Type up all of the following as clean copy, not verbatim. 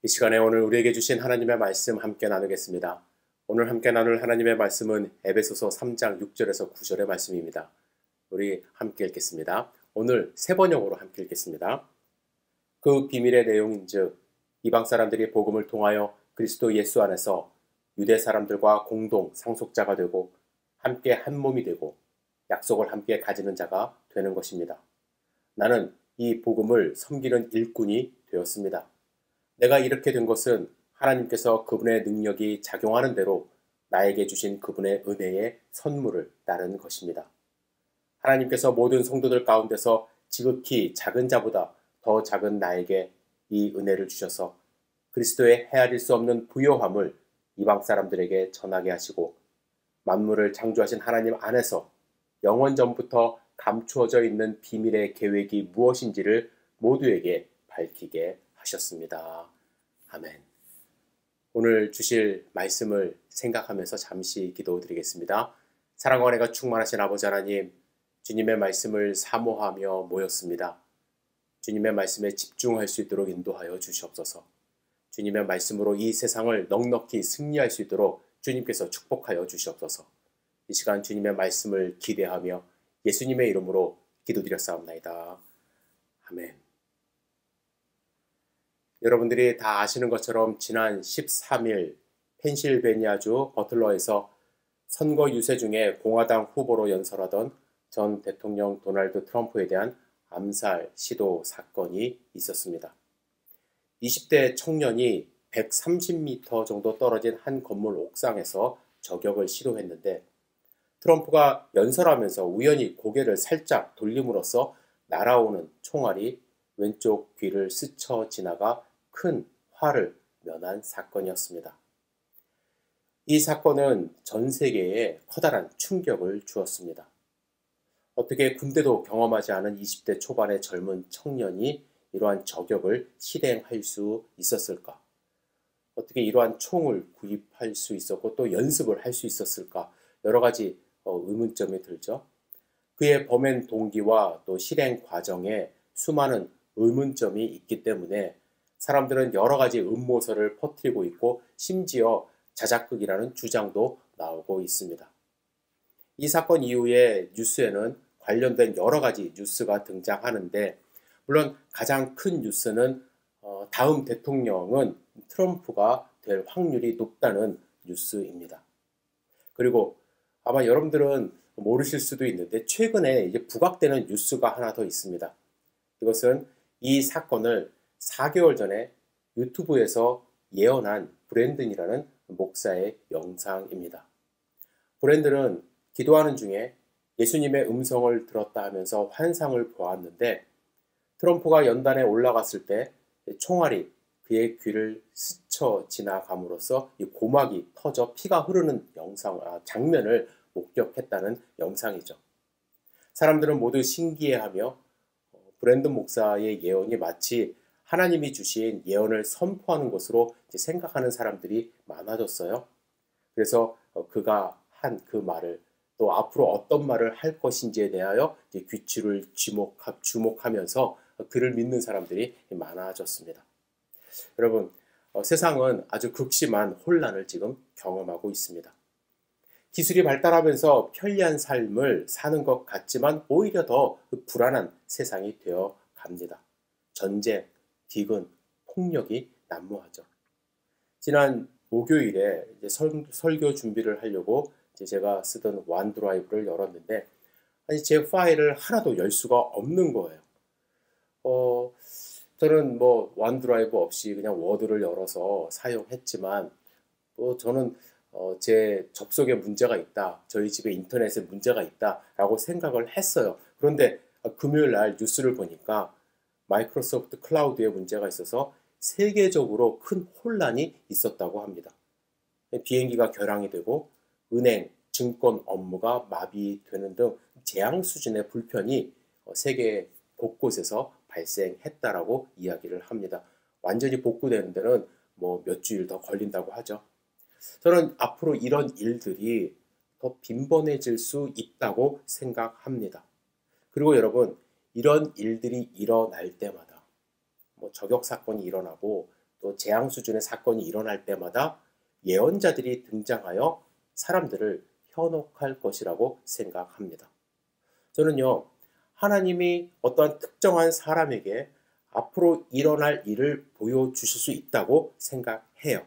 이 시간에 오늘 우리에게 주신 하나님의 말씀 함께 나누겠습니다. 오늘 함께 나눌 하나님의 말씀은 에베소서 3장 6절에서 9절의 말씀입니다. 우리 함께 읽겠습니다. 오늘 세 번역으로 함께 읽겠습니다. 그 비밀의 내용인즉 이방 사람들이 복음을 통하여 그리스도 예수 안에서 유대 사람들과 공동 상속자가 되고 함께 한 몸이 되고 약속을 함께 가지는 자가 되는 것입니다. 나는 이 복음을 섬기는 일꾼이 되었습니다. 내가 이렇게 된 것은 하나님께서 그분의 능력이 작용하는 대로 나에게 주신 그분의 은혜의 선물을 따른 것입니다. 하나님께서 모든 성도들 가운데서 지극히 작은 자보다 더 작은 나에게 이 은혜를 주셔서 그리스도의 헤아릴 수 없는 부요함을 이방 사람들에게 전하게 하시고 만물을 창조하신 하나님 안에서 영원 전부터 감추어져 있는 비밀의 계획이 무엇인지를 모두에게 밝히게 하셨습니다. 아멘. 오늘 주실 말씀을 생각하면서 잠시 기도드리겠습니다. 사랑과 은혜가 충만하신 아버지 하나님, 주님의 말씀을 사모하며 모였습니다. 주님의 말씀에 집중할 수 있도록 인도하여 주시옵소서. 주님의 말씀으로 이 세상을 넉넉히 승리할 수 있도록 주님께서 축복하여 주시옵소서. 이 시간 주님의 말씀을 기대하며 예수님의 이름으로 기도드렸사옵나이다. 아멘. 여러분들이 다 아시는 것처럼 지난 13일 펜실베니아주 버틀러에서 선거 유세 중에 공화당 후보로 연설하던 전 대통령 도널드 트럼프에 대한 암살 시도 사건이 있었습니다. 20대 청년이 130m 정도 떨어진 한 건물 옥상에서 저격을 시도했는데 트럼프가 연설하면서 우연히 고개를 살짝 돌림으로써 날아오는 총알이 왼쪽 귀를 스쳐 지나가 큰 화를 면한 사건이었습니다. 이 사건은 전 세계에 커다란 충격을 주었습니다. 어떻게 군대도 경험하지 않은 20대 초반의 젊은 청년이 이러한 저격을 실행할 수 있었을까? 어떻게 이러한 총을 구입할 수 있었고 또 연습을 할 수 있었을까? 여러 가지 의문점이 들죠. 그의 범행 동기와 또 실행 과정에 수많은 의문점이 있기 때문에 사람들은 여러 가지 음모설을 퍼뜨리고 있고 심지어 자작극이라는 주장도 나오고 있습니다. 이 사건 이후에 뉴스에는 관련된 여러 가지 뉴스가 등장하는데 물론 가장 큰 뉴스는 다음 대통령은 트럼프가 될 확률이 높다는 뉴스입니다. 그리고 아마 여러분들은 모르실 수도 있는데 최근에 이제 부각되는 뉴스가 하나 더 있습니다. 이것은 이 사건을 4개월 전에 유튜브에서 예언한 브랜든이라는 목사의 영상입니다. 브랜든은 기도하는 중에 예수님의 음성을 들었다 하면서 환상을 보았는데 트럼프가 연단에 올라갔을 때 총알이 그의 귀를 스쳐 지나감으로써 이 고막이 터져 피가 흐르는 장면을 목격했다는 영상이죠. 사람들은 모두 신기해하며 브랜든 목사의 예언이 마치 하나님이 주신 예언을 선포하는 것으로 생각하는 사람들이 많아졌어요. 그래서 그가 한 그 말을 또 앞으로 어떤 말을 할 것인지에 대하여 귀추를 주목하면서 그를 믿는 사람들이 많아졌습니다. 여러분, 세상은 아주 극심한 혼란을 지금 경험하고 있습니다. 기술이 발달하면서 편리한 삶을 사는 것 같지만 오히려 더 불안한 세상이 되어 갑니다. 전쟁, 기근, 폭력이 난무하죠. 지난 목요일에 이제 설교 준비를 하려고 제가 쓰던 원드라이브를 열었는데 제 파일을 하나도 열 수가 없는 거예요. 저는 원드라이브 없이 그냥 워드를 열어서 사용했지만 저는 제 접속에 문제가 있다, 저희 집에 인터넷에 문제가 있다라고 생각을 했어요. 그런데 금요일 날 뉴스를 보니까 마이크로소프트 클라우드에 문제가 있어서 세계적으로 큰 혼란이 있었다고 합니다. 비행기가 결항이 되고 은행, 증권 업무가 마비되는 등 재앙 수준의 불편이 세계 곳곳에서 발생했다라고 이야기를 합니다. 완전히 복구되는 데는 몇 주일 더 걸린다고 하죠. 저는 앞으로 이런 일들이 더 빈번해질 수 있다고 생각합니다. 그리고 여러분, 이런 일들이 일어날 때마다 저격 사건이 일어나고 또 재앙 수준의 사건이 일어날 때마다 예언자들이 등장하여 사람들을 현혹할 것이라고 생각합니다. 저는요, 하나님이 어떠한 특정한 사람에게 앞으로 일어날 일을 보여주실 수 있다고 생각해요.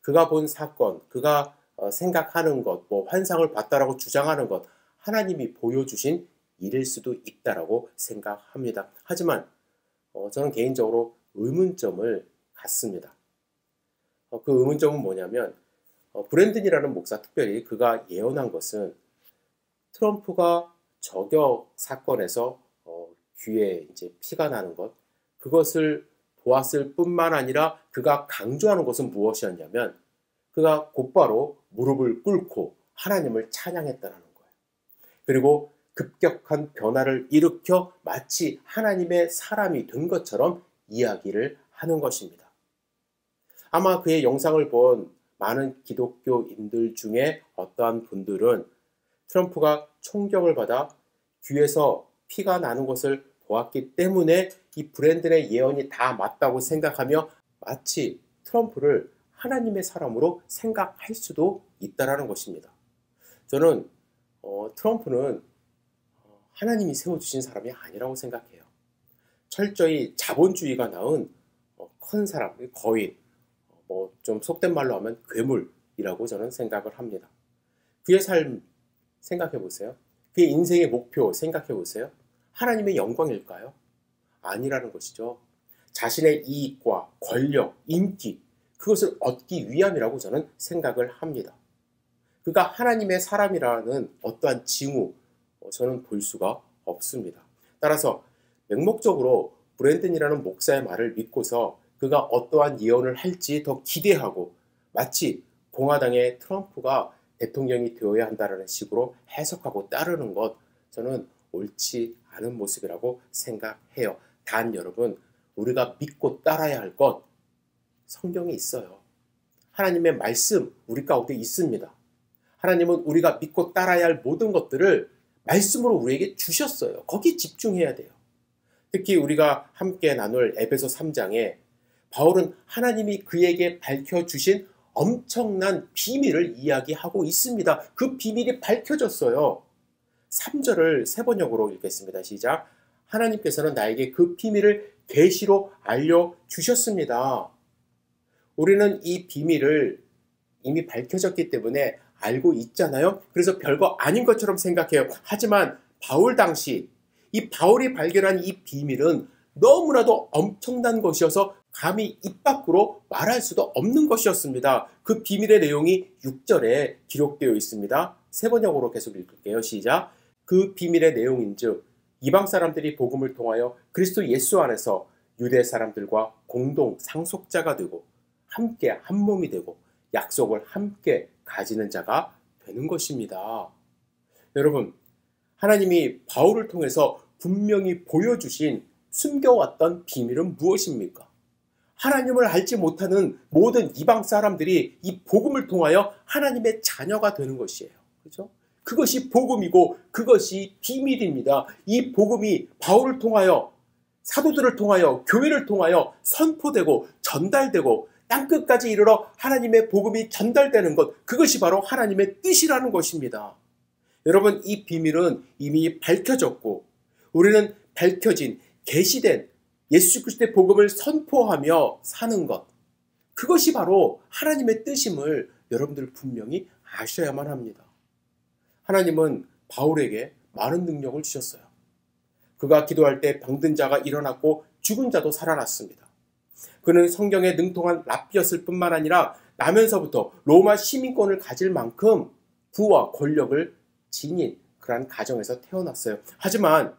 그가 본 사건, 그가 생각하는 것, 환상을 봤다라고 주장하는 것, 하나님이 보여주신 일일 수도 있다라고 생각합니다. 하지만 저는 개인적으로 의문점을 갖습니다. 그 의문점은 뭐냐면 브랜든이라는 목사, 특별히 그가 예언한 것은 트럼프가 저격 사건에서 귀에 이제 피가 나는 것, 그것을 보았을 뿐만 아니라 그가 강조하는 것은 무엇이었냐면 그가 곧바로 무릎을 꿇고 하나님을 찬양했다는 거예요. 그리고 급격한 변화를 일으켜 마치 하나님의 사람이 된 것처럼 이야기를 하는 것입니다. 아마 그의 영상을 본 많은 기독교인들 중에 어떠한 분들은 트럼프가 총격을 받아 귀에서 피가 나는 것을 보았기 때문에 이 브랜든의 예언이 다 맞다고 생각하며 마치 트럼프를 하나님의 사람으로 생각할 수도 있다는 것입니다. 저는 트럼프는 하나님이 세워주신 사람이 아니라고 생각해요. 철저히 자본주의가 낳은 큰 사람, 거인, 좀 속된 말로 하면 괴물이라고 저는 생각을 합니다. 그의 삶 생각해 보세요. 그의 인생의 목표 생각해 보세요. 하나님의 영광일까요? 아니라는 것이죠. 자신의 이익과 권력, 인기, 그것을 얻기 위함이라고 저는 생각을 합니다. 그가 하나님의 사람이라는 어떠한 징후, 저는 볼 수가 없습니다. 따라서 맹목적으로 브랜든이라는 목사의 말을 믿고서 그가 어떠한 예언을 할지 더 기대하고 마치 공화당의 트럼프가 대통령이 되어야 한다는 식으로 해석하고 따르는 것, 저는 옳지 않은 모습이라고 생각해요. 단 여러분, 우리가 믿고 따라야 할 것, 성경에 있어요. 하나님의 말씀 우리 가운데 있습니다. 하나님은 우리가 믿고 따라야 할 모든 것들을 말씀으로 우리에게 주셨어요. 거기에 집중해야 돼요. 특히 우리가 함께 나눌 에베소 3장에 바울은 하나님이 그에게 밝혀주신 엄청난 비밀을 이야기하고 있습니다. 그 비밀이 밝혀졌어요. 3절을 세 번역으로 읽겠습니다. 시작. 하나님께서는 나에게 그 비밀을 계시로 알려주셨습니다. 우리는 이 비밀을 이미 밝혀졌기 때문에 알고 있잖아요. 그래서 별거 아닌 것처럼 생각해요. 하지만 바울 당시 이 바울이 발견한 이 비밀은 너무나도 엄청난 것이어서 감히 입 밖으로 말할 수도 없는 것이었습니다. 그 비밀의 내용이 6절에 기록되어 있습니다. 세 번역으로 계속 읽을게요. 시작. 그 비밀의 내용인즉 이방 사람들이 복음을 통하여 그리스도 예수 안에서 유대 사람들과 공동 상속자가 되고 함께 한 몸이 되고 약속을 함께 가지는 자가 되는 것입니다. 여러분, 하나님이 바울을 통해서 분명히 보여주신 숨겨왔던 비밀은 무엇입니까? 하나님을 알지 못하는 모든 이방 사람들이 이 복음을 통하여 하나님의 자녀가 되는 것이에요. 그렇죠? 그것이 복음이고 그것이 비밀입니다. 이 복음이 바울을 통하여, 사도들을 통하여, 교회를 통하여 선포되고 전달되고 땅끝까지 이르러 하나님의 복음이 전달되는 것, 그것이 바로 하나님의 뜻이라는 것입니다. 여러분, 이 비밀은 이미 밝혀졌고 우리는 밝혀진, 계시된 예수 그리스도의 복음을 선포하며 사는 것, 그것이 바로 하나님의 뜻임을 여러분들 분명히 아셔야만 합니다. 하나님은 바울에게 많은 능력을 주셨어요. 그가 기도할 때 병든 자가 일어났고 죽은 자도 살아났습니다. 그는 성경에 능통한 랍비였을 뿐만 아니라 나면서부터 로마 시민권을 가질 만큼 부와 권력을 지닌 그러한 가정에서 태어났어요. 하지만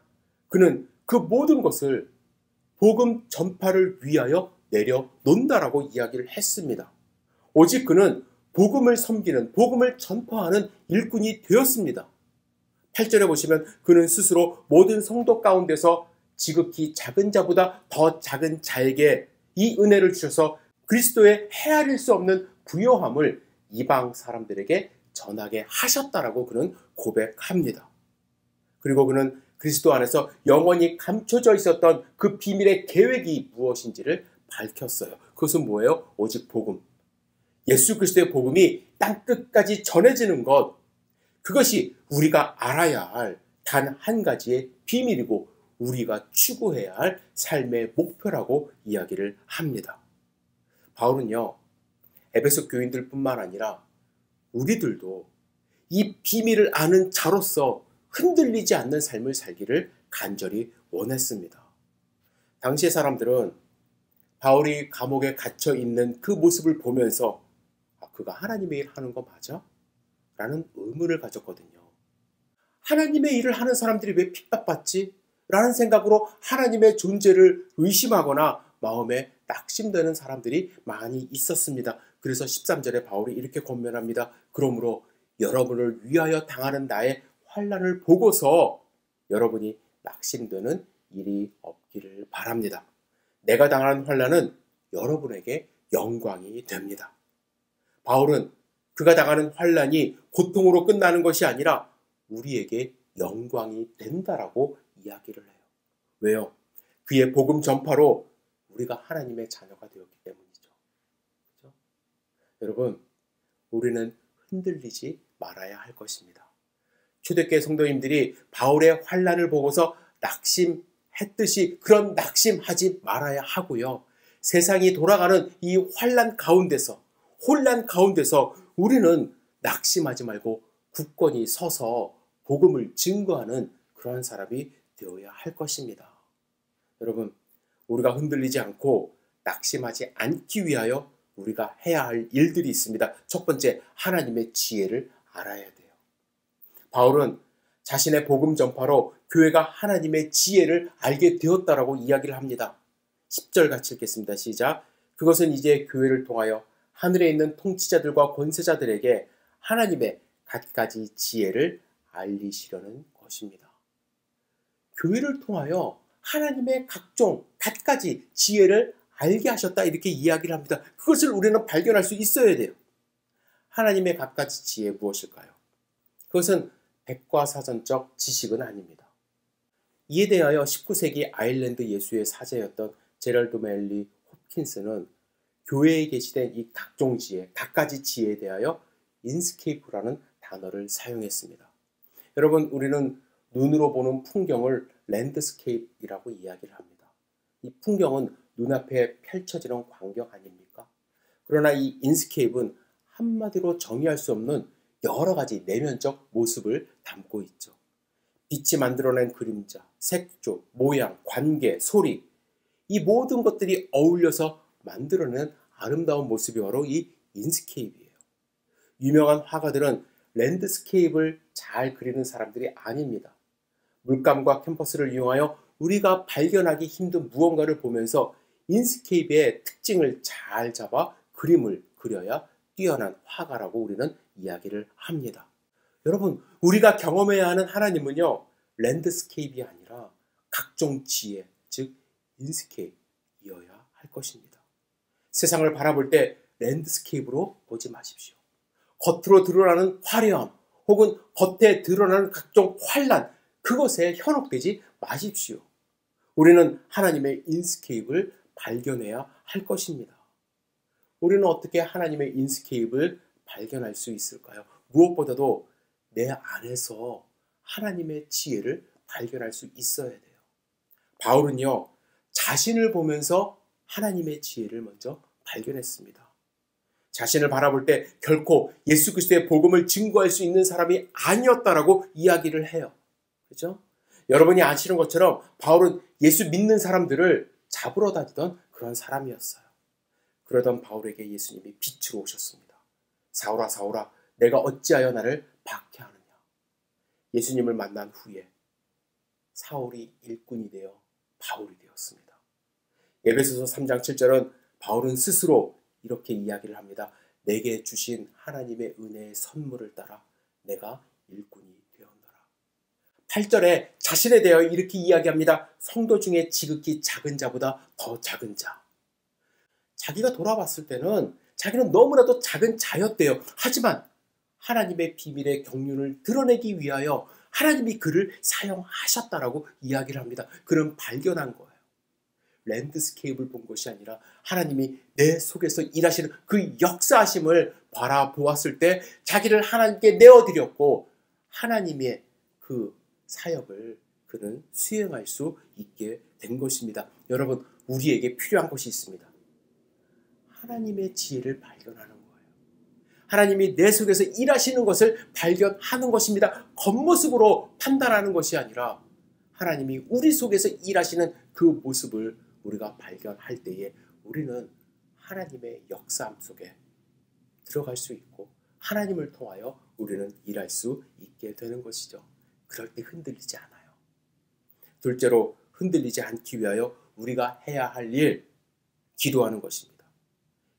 그는 그 모든 것을 복음 전파를 위하여 내려놓는다라고 이야기를 했습니다. 오직 그는 복음을 섬기는, 복음을 전파하는 일꾼이 되었습니다. 8절에 보시면 그는 스스로 모든 성도 가운데서 지극히 작은 자보다 더 작은 자에게 이 은혜를 주셔서 그리스도의 헤아릴 수 없는 부요함을 이방 사람들에게 전하게 하셨다라고 그는 고백합니다. 그리고 그는 그리스도 안에서 영원히 감춰져 있었던 그 비밀의 계획이 무엇인지를 밝혔어요. 그것은 뭐예요? 오직 복음. 예수 그리스도의 복음이 땅 끝까지 전해지는 것. 그것이 우리가 알아야 할 단 한 가지의 비밀이고 우리가 추구해야 할 삶의 목표라고 이야기를 합니다. 바울은요, 에베소 교인들뿐만 아니라 우리들도 이 비밀을 아는 자로서 흔들리지 않는 삶을 살기를 간절히 원했습니다. 당시의 사람들은 바울이 감옥에 갇혀 있는 그 모습을 보면서 그가 하나님의 일 하는 거 맞아? 라는 의문을 가졌거든요. 하나님의 일을 하는 사람들이 왜 핍박받지? 라는 생각으로 하나님의 존재를 의심하거나 마음에 낙심되는 사람들이 많이 있었습니다. 그래서 13절에 바울이 이렇게 권면합니다. 그러므로 여러분을 위하여 당하는 나의 환난을 보고서 여러분이 낙심되는 일이 없기를 바랍니다. 내가 당하는 환난은 여러분에게 영광이 됩니다. 바울은 그가 당하는 환난이 고통으로 끝나는 것이 아니라 우리에게 영광이 된다라고 이야기를 해요. 왜요? 그의 복음 전파로 우리가 하나님의 자녀가 되었기 때문이죠. 그렇죠? 여러분, 우리는 흔들리지 말아야 할 것입니다. 초대교회 성도님들이 바울의 환난을 보고서 낙심했듯이 그런 낙심하지 말아야 하고요. 세상이 돌아가는 이 환난 가운데서, 혼란 가운데서 우리는 낙심하지 말고 굳건히 서서 복음을 증거하는 그러한 사람이 되어야 할 것입니다. 여러분, 우리가 흔들리지 않고 낙심하지 않기 위하여 우리가 해야 할 일들이 있습니다. 첫 번째, 하나님의 지혜를 알아야 돼요. 바울은 자신의 복음 전파로 교회가 하나님의 지혜를 알게 되었다라고 이야기를 합니다. 10절 같이 읽겠습니다. 시작. 그것은 이제 교회를 통하여 하늘에 있는 통치자들과 권세자들에게 하나님의 갖가지 지혜를 알리시려는 것입니다. 교회를 통하여 하나님의 각종 갖가지 지혜를 알게 하셨다 이렇게 이야기를 합니다. 그것을 우리는 발견할 수 있어야 돼요. 하나님의 갖가지 지혜 무엇일까요? 그것은 백과사전적 지식은 아닙니다. 이에 대하여 19세기 아일랜드 예수의 사제였던 제럴드 멜리 홉킨스는 교회에 게시된 이 각종 지혜, 갖가지 지혜에 대하여 인스케이프라는 단어를 사용했습니다. 여러분, 우리는 눈으로 보는 풍경을 랜드스케이프이라고 이야기를 합니다. 이 풍경은 눈앞에 펼쳐지는 광경 아닙니까? 그러나 이 인스케이프는 한마디로 정의할 수 없는 여러 가지 내면적 모습을 담고 있죠. 빛이 만들어낸 그림자, 색조, 모양, 관계, 소리, 이 모든 것들이 어울려서 만들어낸 아름다운 모습이 바로 이 인스케이프예요. 유명한 화가들은 랜드스케이프를 잘 그리는 사람들이 아닙니다. 물감과 캔버스를 이용하여 우리가 발견하기 힘든 무언가를 보면서 인스케이프의 특징을 잘 잡아 그림을 그려야 뛰어난 화가라고 우리는 이야기를 합니다. 여러분, 우리가 경험해야 하는 하나님은요, 랜드스케이프가 아니라 각종 지혜, 즉 인스케이프이어야 할 것입니다. 세상을 바라볼 때 랜드스케이프로 보지 마십시오. 겉으로 드러나는 화려함 혹은 겉에 드러나는 각종 환란, 그것에 현혹되지 마십시오. 우리는 하나님의 인스케이프를 발견해야 할 것입니다. 우리는 어떻게 하나님의 인스케이프를 발견할 수 있을까요? 무엇보다도 내 안에서 하나님의 지혜를 발견할 수 있어야 돼요. 바울은요, 자신을 보면서 하나님의 지혜를 먼저 발견했습니다. 자신을 바라볼 때 결코 예수 그리스도의 복음을 증거할 수 있는 사람이 아니었다라고 이야기를 해요. 그렇죠? 여러분이 아시는 것처럼 바울은 예수 믿는 사람들을 잡으러 다니던 그런 사람이었어요. 그러던 바울에게 예수님이 빛으로 오셨습니다. 사울아, 사울아, 내가 어찌하여 나를 박해하느냐. 예수님을 만난 후에 사울이 일꾼이 되어 바울이 되었습니다. 에베소서 3장 7절은 바울은 스스로 이렇게 이야기를 합니다. 내게 주신 하나님의 은혜의 선물을 따라 내가 일꾼이 되었노라. 8절에 자신에 대하여 이렇게 이야기합니다. 성도 중에 지극히 작은 자보다 더 작은 자. 자기가 돌아봤을 때는 자기는 너무나도 작은 자였대요. 하지만 하나님의 비밀의 경륜을 드러내기 위하여 하나님이 그를 사용하셨다라고 이야기를 합니다. 그는 발견한 거예요. 랜드스케이프를 본 것이 아니라 하나님이 내 속에서 일하시는 그 역사하심을 바라보았을 때 자기를 하나님께 내어드렸고 하나님의 그 사역을 그는 수행할 수 있게 된 것입니다. 여러분, 우리에게 필요한 것이 있습니다. 하나님의 지혜를 발견하는 거예요. 하나님이 내 속에서 일하시는 것을 발견하는 것입니다. 겉모습으로 판단하는 것이 아니라 하나님이 우리 속에서 일하시는 그 모습을 우리가 발견할 때에 우리는 하나님의 역사함 속에 들어갈 수 있고 하나님을 통하여 우리는 일할 수 있게 되는 것이죠. 그럴 때 흔들리지 않아요. 둘째로, 흔들리지 않기 위하여 우리가 해야 할 일, 기도하는 것입니다.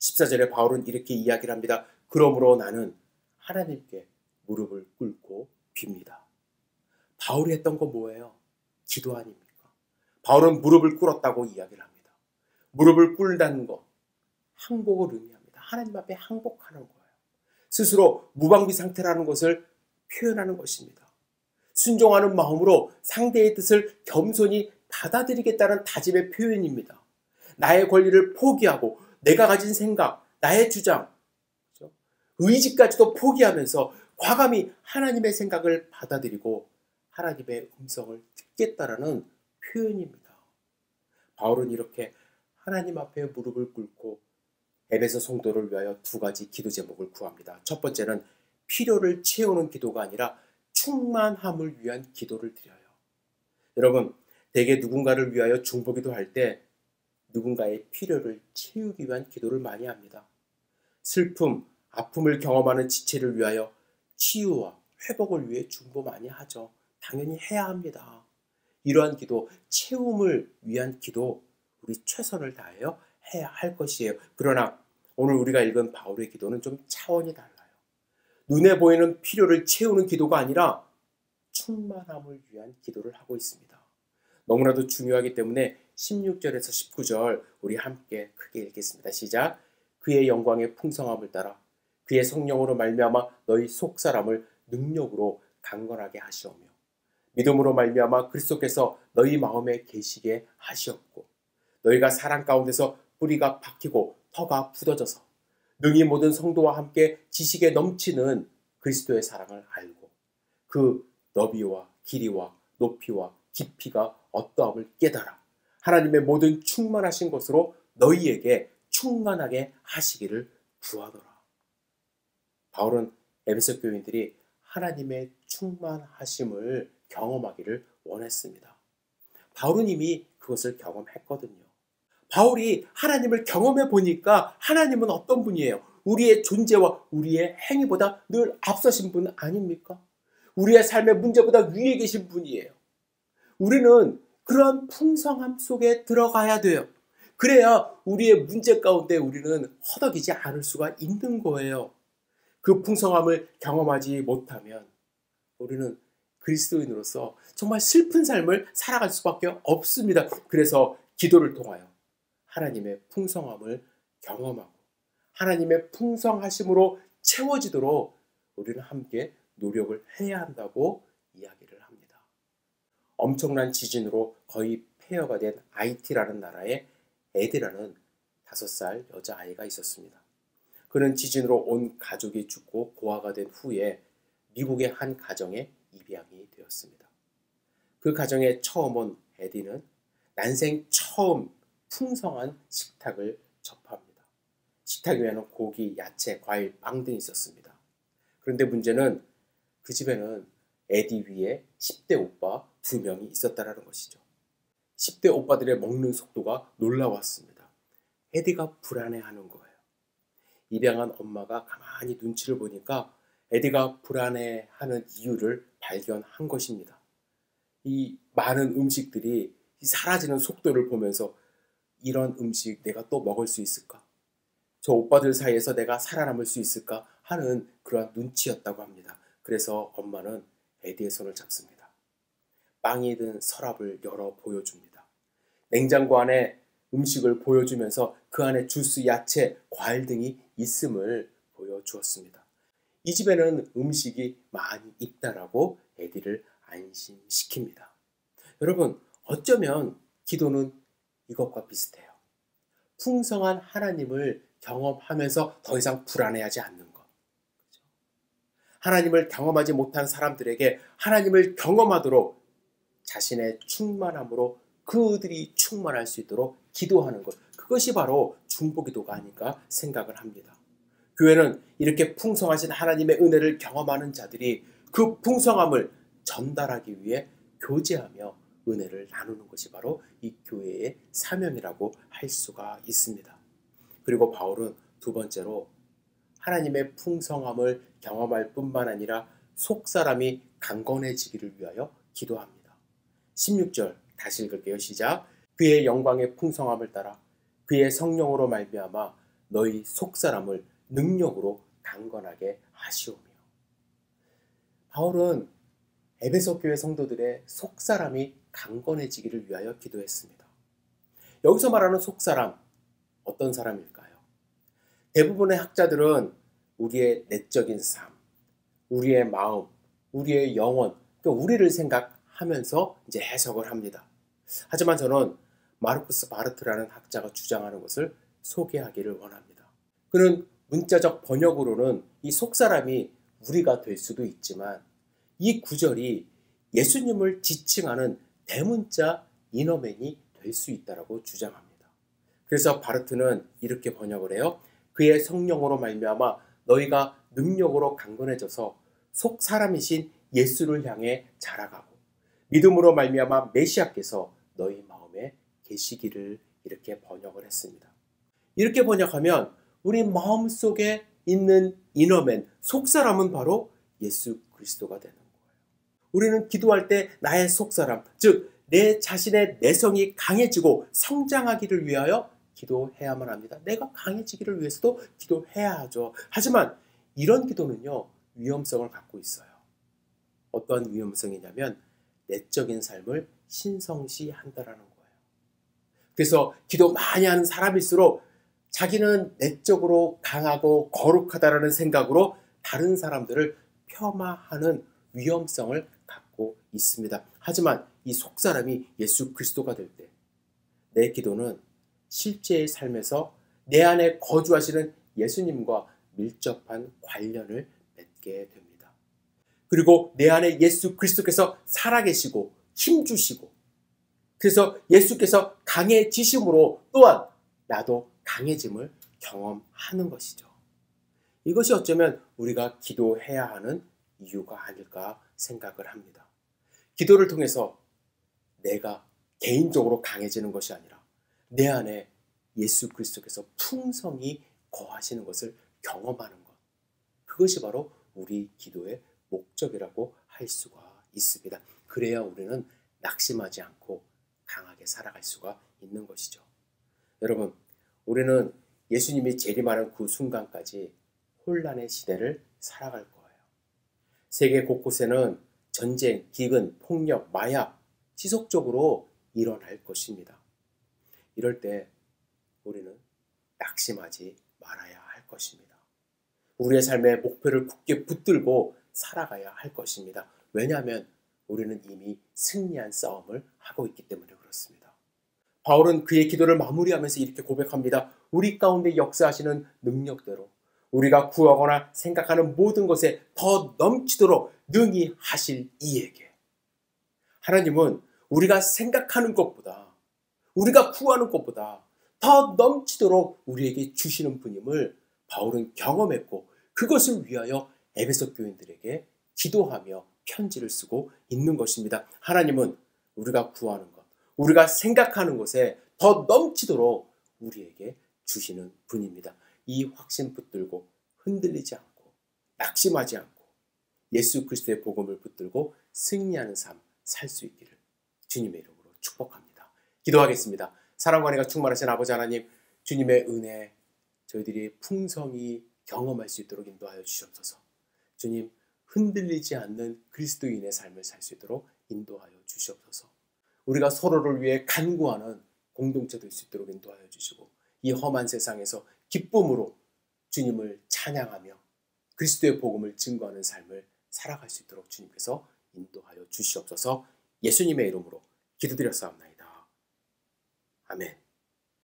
14절에 바울은 이렇게 이야기를 합니다. 그러므로 나는 하나님께 무릎을 꿇고 빕니다. 바울이 했던 거 뭐예요? 기도 아닙니까? 바울은 무릎을 꿇었다고 이야기를 합니다. 무릎을 꿇다는 것, 항복을 의미합니다. 하나님 앞에 항복하는 거예요. 스스로 무방비 상태라는 것을 표현하는 것입니다. 순종하는 마음으로 상대의 뜻을 겸손히 받아들이겠다는 다짐의 표현입니다. 나의 권리를 포기하고 내가 가진 생각, 나의 주장, 그렇죠? 의지까지도 포기하면서 과감히 하나님의 생각을 받아들이고 하나님의 음성을 듣겠다라는 표현입니다. 바울은 이렇게 하나님 앞에 무릎을 꿇고 에베소 성도를 위하여 두 가지 기도 제목을 구합니다. 첫 번째는 필요를 채우는 기도가 아니라 충만함을 위한 기도를 드려요. 여러분, 대개 누군가를 위하여 중보기도 할 때 누군가의 필요를 채우기 위한 기도를 많이 합니다. 슬픔, 아픔을 경험하는 지체를 위하여 치유와 회복을 위해 중보 많이 하죠. 당연히 해야 합니다. 이러한 기도, 채움을 위한 기도, 우리 최선을 다하여 해야 할 것이에요. 그러나 오늘 우리가 읽은 바울의 기도는 좀 차원이 달라요. 눈에 보이는 필요를 채우는 기도가 아니라 충만함을 위한 기도를 하고 있습니다. 너무나도 중요하기 때문에 16절에서 19절 우리 함께 크게 읽겠습니다. 시작. 그의 영광의 풍성함을 따라 그의 성령으로 말미암아 너희 속사람을 능력으로 강건하게 하시오며 믿음으로 말미암아 그리스도께서 너희 마음에 계시게 하시옵고 너희가 사랑 가운데서 뿌리가 박히고 터가 굳어져서 능히 모든 성도와 함께 지식에 넘치는 그리스도의 사랑을 알고 그 너비와 길이와 높이와 깊이가 어떠함을 깨달아 하나님의 모든 충만하신 것으로 너희에게 충만하게 하시기를 구하노라. 바울은 에베소 교인들이 하나님의 충만하심을 경험하기를 원했습니다. 바울은 이미 그것을 경험했거든요. 바울이 하나님을 경험해 보니까 하나님은 어떤 분이에요? 우리의 존재와 우리의 행위보다 늘 앞서신 분 아닙니까? 우리의 삶의 문제보다 위에 계신 분이에요. 우리는 그러한 풍성함 속에 들어가야 돼요. 그래야 우리의 문제 가운데 우리는 허덕이지 않을 수가 있는 거예요. 그 풍성함을 경험하지 못하면 우리는 그리스도인으로서 정말 슬픈 삶을 살아갈 수밖에 없습니다. 그래서 기도를 통하여 하나님의 풍성함을 경험하고 하나님의 풍성하심으로 채워지도록 우리는 함께 노력을 해야 한다고 이야기를 합니다. 엄청난 지진으로 거의 폐허가 된 아이티라는 나라에 에디라는 5살 여자아이가 있었습니다. 그는 지진으로 온 가족이 죽고 고아가 된 후에 미국의 한 가정에 입양이 되었습니다. 그 가정에 처음 온 에디는 난생 처음 풍성한 식탁을 접합니다. 식탁 위에는 고기, 야채, 과일, 빵 등이 있었습니다. 그런데 문제는 그 집에는 에디 위에 10대 오빠 2명이 있었다는 것이죠. 10대 오빠들의 먹는 속도가 놀라웠습니다. 에디가 불안해하는 거예요. 입양한 엄마가 가만히 눈치를 보니까 에디가 불안해하는 이유를 발견한 것입니다. 이 많은 음식들이 사라지는 속도를 보면서 이런 음식 내가 또 먹을 수 있을까? 저 오빠들 사이에서 내가 살아남을 수 있을까? 하는 그런 눈치였다고 합니다. 그래서 엄마는 에디의 손을 잡습니다. 빵이 든 서랍을 열어 보여줍니다. 냉장고 안에 음식을 보여주면서 그 안에 주스, 야채, 과일 등이 있음을 보여주었습니다. 이 집에는 음식이 많이 있다라고 에디를 안심시킵니다. 여러분, 어쩌면 기도는 이것과 비슷해요. 풍성한 하나님을 경험하면서 더 이상 불안해하지 않는 것. 하나님을 경험하지 못한 사람들에게 하나님을 경험하도록 자신의 충만함으로 그들이 충만할 수 있도록 기도하는 것. 그것이 바로 중보기도가 아닌가 생각을 합니다. 교회는 이렇게 풍성하신 하나님의 은혜를 경험하는 자들이 그 풍성함을 전달하기 위해 교제하며 은혜를 나누는 것이 바로 이 교회의 사명이라고 할 수가 있습니다. 그리고 바울은 두 번째로 하나님의 풍성함을 경험할 뿐만 아니라 속사람이 강건해지기를 위하여 기도합니다. 16절 다시 읽을게요. 시작. 그의 영광의 풍성함을 따라 그의 성령으로 말미암아 너희 속사람을 능력으로 강건하게 하시오며. 바울은 에베소 교회 성도들의 속사람이 강건해지기를 위하여 기도했습니다. 여기서 말하는 속사람, 어떤 사람일까요? 대부분의 학자들은 우리의 내적인 삶, 우리의 마음, 우리의 영혼, 우리를 생각하면서 이제 해석을 합니다. 하지만 저는 마르쿠스 바르트라는 학자가 주장하는 것을 소개하기를 원합니다. 그는 문자적 번역으로는 이 속사람이 우리가 될 수도 있지만 이 구절이 예수님을 지칭하는 대문자 이너맨이 될 수 있다고 주장합니다. 그래서 바르트는 이렇게 번역을 해요. 그의 성령으로 말미암아 너희가 능력으로 강건해져서 속사람이신 예수를 향해 자라가고 믿음으로 말미암아 메시아께서 너희 마음에 계시기를, 이렇게 번역을 했습니다. 이렇게 번역하면 우리 마음속에 있는 이너맨, 속사람은 바로 예수 그리스도가 되는 거예요. 우리는 기도할 때 나의 속사람, 즉 내 자신의 내성이 강해지고 성장하기를 위하여 기도해야만 합니다. 내가 강해지기를 위해서도 기도해야 하죠. 하지만 이런 기도는요, 위험성을 갖고 있어요. 어떤 위험성이냐면 내적인 삶을 신성시한다라는 거예요. 그래서 기도 많이 하는 사람일수록 자기는 내적으로 강하고 거룩하다라는 생각으로 다른 사람들을 폄하하는 위험성을 갖고 있습니다. 하지만 이 속사람이 예수 그리스도가 될 때 내 기도는 실제의 삶에서 내 안에 거주하시는 예수님과 밀접한 관련을 맺게 됩니다. 그리고 내 안에 예수 그리스도께서 살아계시고 힘주시고, 그래서 예수께서 강해지심으로 또한 나도 강해짐을 경험하는 것이죠. 이것이 어쩌면 우리가 기도해야 하는 이유가 아닐까 생각을 합니다. 기도를 통해서 내가 개인적으로 강해지는 것이 아니라 내 안에 예수 그리스도께서 풍성히 거하시는 것을 경험하는 것, 그것이 바로 우리 기도의 목적이라고 할 수가 있습니다. 그래야 우리는 낙심하지 않고 강하게 살아갈 수가 있는 것이죠. 여러분, 우리는 예수님이 재림하는 그 순간까지 혼란의 시대를 살아갈 거예요. 세계 곳곳에는 전쟁, 기근, 폭력, 마약 지속적으로 일어날 것입니다. 이럴 때 우리는 낙심하지 말아야 할 것입니다. 우리의 삶의 목표를 굳게 붙들고 살아가야 할 것입니다. 왜냐하면 우리는 이미 승리한 싸움을 하고 있기 때문에 그렇습니다. 바울은 그의 기도를 마무리하면서 이렇게 고백합니다. 우리 가운데 역사하시는 능력대로 우리가 구하거나 생각하는 모든 것에 더 넘치도록 능히 하실 이에게. 하나님은 우리가 생각하는 것보다, 우리가 구하는 것보다 더 넘치도록 우리에게 주시는 분임을 바울은 경험했고, 그것을 위하여 에베소 교인들에게 기도하며 편지를 쓰고 있는 것입니다. 하나님은 우리가 구하는 것, 우리가 생각하는 것에 더 넘치도록 우리에게 주시는 분입니다. 이 확신 붙들고 흔들리지 않고 낙심하지 않고 예수 그리스도의 복음을 붙들고 승리하는 삶 살 수 있기를 주님의 이름으로 축복합니다. 기도하겠습니다. 사랑과 은혜가 충만하신 아버지 하나님, 주님의 은혜 저희들이 풍성히 경험할 수 있도록 인도하여 주시옵소서. 주님, 흔들리지 않는 그리스도인의 삶을 살 수 있도록 인도하여 주시옵소서. 우리가 서로를 위해 간구하는 공동체 될 수 있도록 인도하여 주시고, 이 험한 세상에서 기쁨으로 주님을 찬양하며 그리스도의 복음을 증거하는 삶을 살아갈 수 있도록 주님께서 인도하여 주시옵소서. 예수님의 이름으로 기도드렸사옵나이다. 아멘.